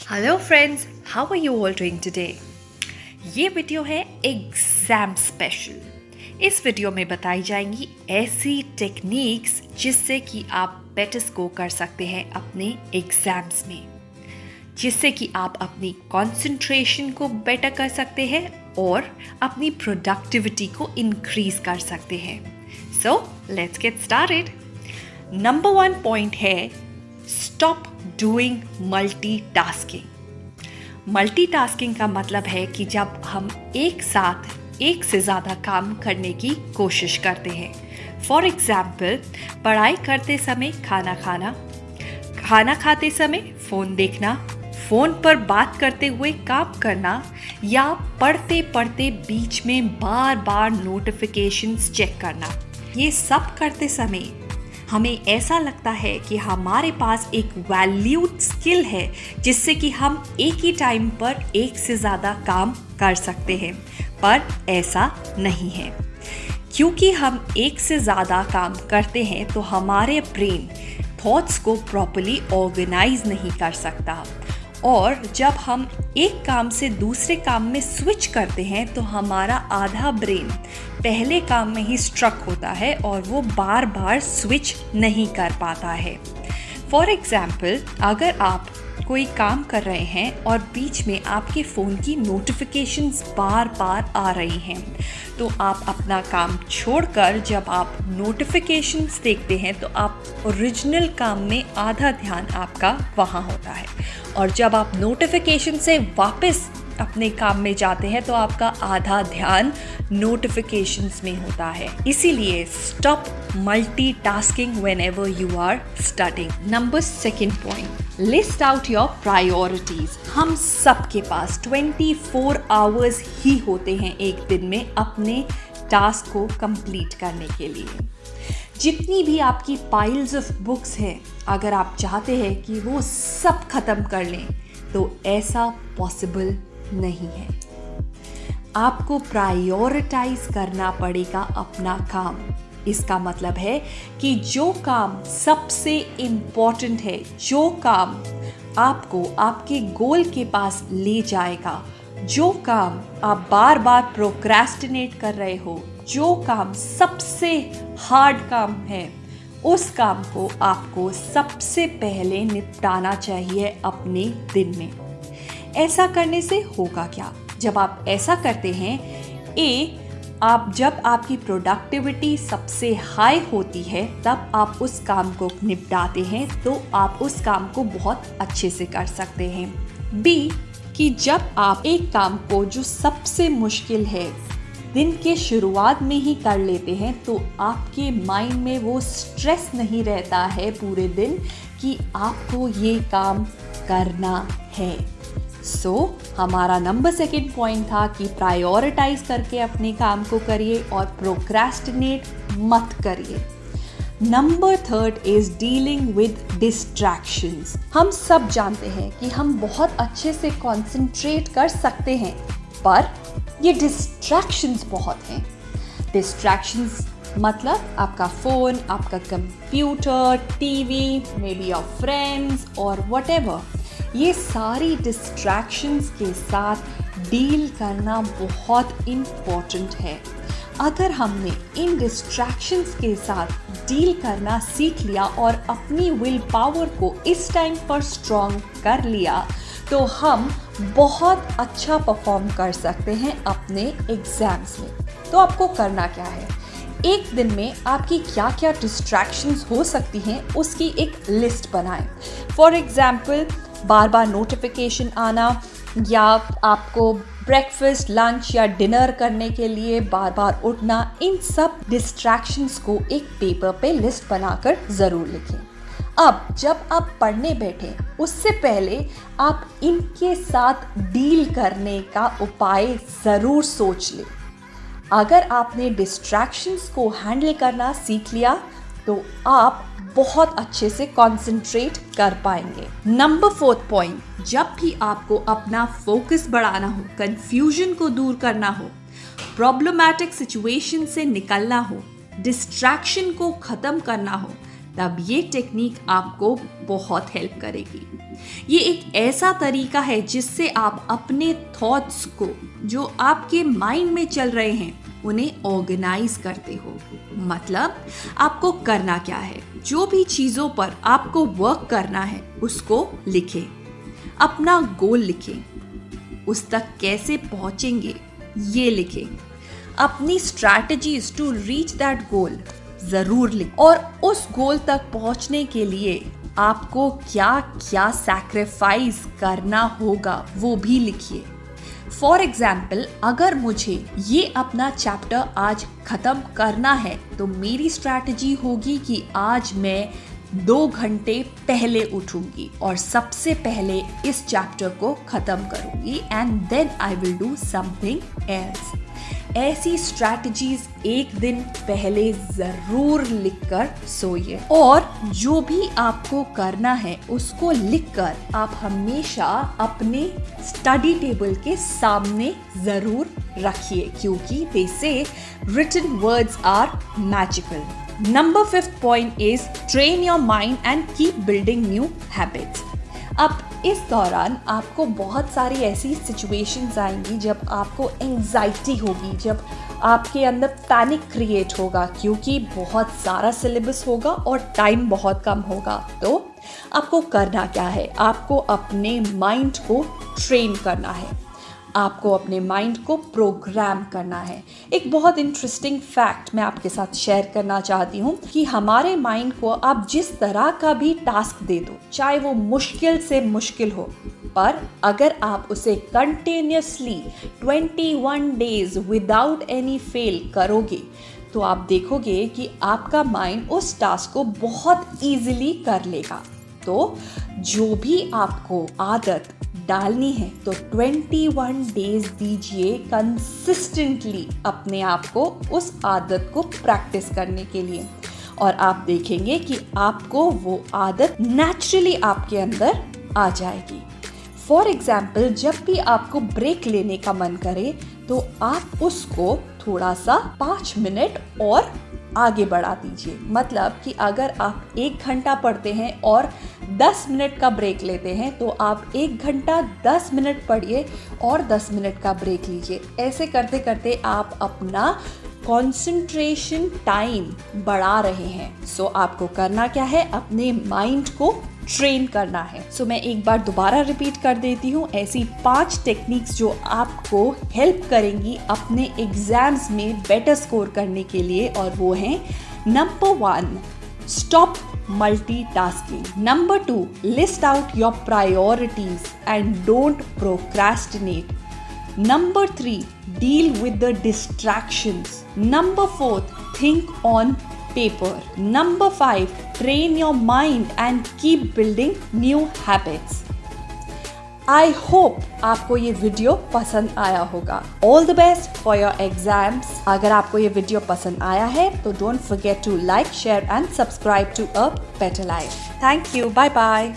Hello friends, how are you all doing today? ये video है exam special. इस video में बताई जाएंगी ऐसी टेक्निक्स जिससे कि आप बेटर स्कोर कर सकते हैं अपने एग्ज़ाम्स में, जिससे कि आप अपनी कंसंट्रेशन को बेटर कर सकते हैं और अपनी प्रोडक्टिविटी को इंक्रीज कर सकते हैं। So let's get started. Number 1 point है स्टॉप डूइंग मल्टीटास्किंग। मल्टीटास्किंग का मतलब है कि जब हम एक साथ एक से ज़्यादा काम करने की कोशिश करते हैं। फॉर एग्जाम्पल, पढ़ाई करते समय खाना खाना, खाना खाते समय फ़ोन देखना, फ़ोन पर बात करते हुए काम करना, या पढ़ते पढ़ते बीच में बार बार नोटिफिकेशंस चेक करना। ये सब करते समय हमें ऐसा लगता है कि हमारे पास एक वैल्यूड स्किल है जिससे कि हम एक ही टाइम पर एक से ज़्यादा काम कर सकते हैं, पर ऐसा नहीं है। क्योंकि हम एक से ज़्यादा काम करते हैं तो हमारे ब्रेन थॉट्स को प्रॉपर्ली ऑर्गेनाइज नहीं कर सकता, और जब हम एक काम से दूसरे काम में स्विच करते हैं तो हमारा आधा ब्रेन पहले काम में ही स्ट्रक होता है और वो बार बार स्विच नहीं कर पाता है। फॉर एग्ज़ाम्पल, अगर आप कोई काम कर रहे हैं और बीच में आपके फ़ोन की नोटिफिकेशंस बार बार आ रही हैं, तो आप अपना काम छोड़कर जब आप नोटिफिकेशंस देखते हैं तो आप ओरिजिनल काम में आधा ध्यान आपका वहाँ होता है, और जब आप नोटिफिकेशन से वापस अपने काम में जाते हैं तो आपका आधा ध्यान नोटिफिकेशंस में होता है। इसीलिए stop multitasking whenever you are studying. Number 2 point, list out your priorities. हम सबके पास 24 आवर्स ही होते हैं एक दिन में अपने टास्क को कंप्लीट करने के लिए। जितनी भी आपकी पाइल्स ऑफ बुक्स हैं, अगर आप चाहते हैं कि वो सब खत्म कर लें तो ऐसा पॉसिबल नहीं है। आपको प्रायोरिटाइज करना पड़ेगा अपना काम। इसका मतलब है कि जो काम सबसे इम्पॉर्टेंट है, जो काम आपको आपके गोल के पास ले जाएगा, जो काम आप बार बार प्रोक्रेस्टिनेट कर रहे हो, जो काम सबसे हार्ड काम है, उस काम को आपको सबसे पहले निपटाना चाहिए अपने दिन में। ऐसा करने से होगा क्या? जब आप ऐसा करते हैं, जब आपकी प्रोडक्टिविटी सबसे हाई होती है तब आप उस काम को निपटाते हैं तो आप उस काम को बहुत अच्छे से कर सकते हैं। बी, कि जब आप एक काम को जो सबसे मुश्किल है दिन के शुरुआत में ही कर लेते हैं तो आपके माइंड में वो स्ट्रेस नहीं रहता है पूरे दिन कि आपको ये काम करना है। हमारा नंबर 2 पॉइंट था कि प्रायोरिटाइज करके अपने काम को करिए और प्रोक्रेस्टिनेट मत करिए। Number 3 is dealing with distractions. हम सब जानते हैं कि हम बहुत अच्छे से कंसंट्रेट कर सकते हैं, पर ये डिस्ट्रैक्शंस बहुत हैं। डिस्ट्रैक्शंस मतलब आपका फ़ोन, आपका computer, TV, may be your friends और व्हाटएवर। ये सारी डिस्ट्रैक्शंस के साथ डील करना बहुत इम्पॉर्टेंट है। अगर हमने इन डिस्ट्रैक्शंस के साथ डील करना सीख लिया और अपनी विल पावर को इस टाइम पर स्ट्रॉन्ग कर लिया तो हम बहुत अच्छा परफॉर्म कर सकते हैं अपने एग्जाम्स में। तो आपको करना क्या है? एक दिन में आपकी क्या क्या डिस्ट्रैक्शंस हो सकती हैं उसकी एक लिस्ट बनाएं। For example, bar bar notification आना, या आपको ब्रेकफास्ट, लंच या डिनर करने के लिए बार बार उठना, इन सब डिस्ट्रैक्शंस को एक पेपर पे लिस्ट बनाकर ज़रूर लिखें। अब जब आप पढ़ने बैठें उससे पहले आप इनके साथ डील करने का उपाय ज़रूर सोच लें। अगर आपने डिस्ट्रैक्शंस को हैंडल करना सीख लिया तो आप बहुत अच्छे से कंसंट्रेट कर पाएंगे। नंबर 4 पॉइंट, जब भी आपको अपना फोकस बढ़ाना हो, कंफ्यूजन को दूर करना हो, प्रॉब्लमैटिक सिचुएशन से निकलना हो, डिस्ट्रैक्शन को ख़त्म करना हो, तब ये टेक्निक आपको बहुत हेल्प करेगी। ये एक ऐसा तरीका है जिससे आप अपने थॉट्स को, जो आपके माइंड में चल रहे हैं, उन्हें ऑर्गेनाइज करते हो। मतलब आपको करना क्या है, जो भी चीज़ों पर आपको वर्क करना है उसको लिखें, अपना गोल लिखें, उस तक कैसे पहुंचेंगे ये लिखें, अपनी strategies to reach that goal ज़रूर लिखें, और उस गोल तक पहुंचने के लिए आपको क्या क्या सैक्रिफाइस करना होगा वो भी लिखिए। फॉर एग्जाम्पल, अगर मुझे ये अपना चैप्टर आज ख़त्म करना है तो मेरी स्ट्रैटेजी होगी कि आज मैं 2 घंटे पहले उठूंगी और सबसे पहले इस चैप्टर को ख़त्म करूंगी and then I will do something else. ऐसी स्ट्रैटेजीज एक दिन पहले ज़रूर लिखकर सोइए, और जो भी आपको करना है उसको लिखकर आप हमेशा अपने स्टडी टेबल के सामने ज़रूर रखिए, क्योंकि they say written words are magical. Number 5th point is train your mind and keep building new habits. अब इस दौरान आपको बहुत सारी ऐसी सिचुएशंस आएंगी जब आपको एंजाइटी होगी, जब आपके अंदर पैनिक क्रिएट होगा, क्योंकि बहुत सारा सिलेबस होगा और टाइम बहुत कम होगा। तो आपको करना क्या है, आपको अपने माइंड को ट्रेन करना है, आपको अपने माइंड को प्रोग्राम करना है। एक बहुत इंटरेस्टिंग फैक्ट मैं आपके साथ शेयर करना चाहती हूँ कि हमारे माइंड को आप जिस तरह का भी टास्क दे दो, चाहे वो मुश्किल से मुश्किल हो, पर अगर आप उसे continuously 21 days without any fail करोगे तो आप देखोगे कि आपका माइंड उस टास्क को बहुत ईजिली कर लेगा। तो जो भी आपको आदत डालनी है तो 21 डेज दीजिए कंसिस्टेंटली अपने आप को उस आदत को प्रैक्टिस करने के लिए, और आप देखेंगे कि आपको वो आदत नेचुरली आपके अंदर आ जाएगी। फॉर एग्जाम्पल, जब भी आपको ब्रेक लेने का मन करे तो आप उसको थोड़ा सा 5 मिनट और आगे बढ़ा दीजिए। मतलब कि अगर आप 1 घंटा पढ़ते हैं और 10 मिनट का ब्रेक लेते हैं तो आप 1 घंटा 10 मिनट पढ़िए और 10 मिनट का ब्रेक लीजिए। ऐसे करते करते आप अपना कंसंट्रेशन टाइम बढ़ा रहे हैं। सो आपको करना क्या है, अपने माइंड को ट्रेन करना है। सो मैं एक बार दोबारा रिपीट कर देती हूँ, ऐसी 5 टेक्निक्स जो आपको हेल्प करेंगी अपने एग्जाम्स में बेटर स्कोर करने के लिए, और वो हैं: number 1, stop multitasking. Number 2, list out your priorities and don't procrastinate. Number 3, deal with the distractions. Number 4, think on paper. Number 5, train your mind and keep building new habits. I hope आपको ये video पसंद आया होगा। All the best for your exams. अगर आपको ये video पसंद आया है तो don't forget to like, share and subscribe to A Better Life. Thank you. Bye bye.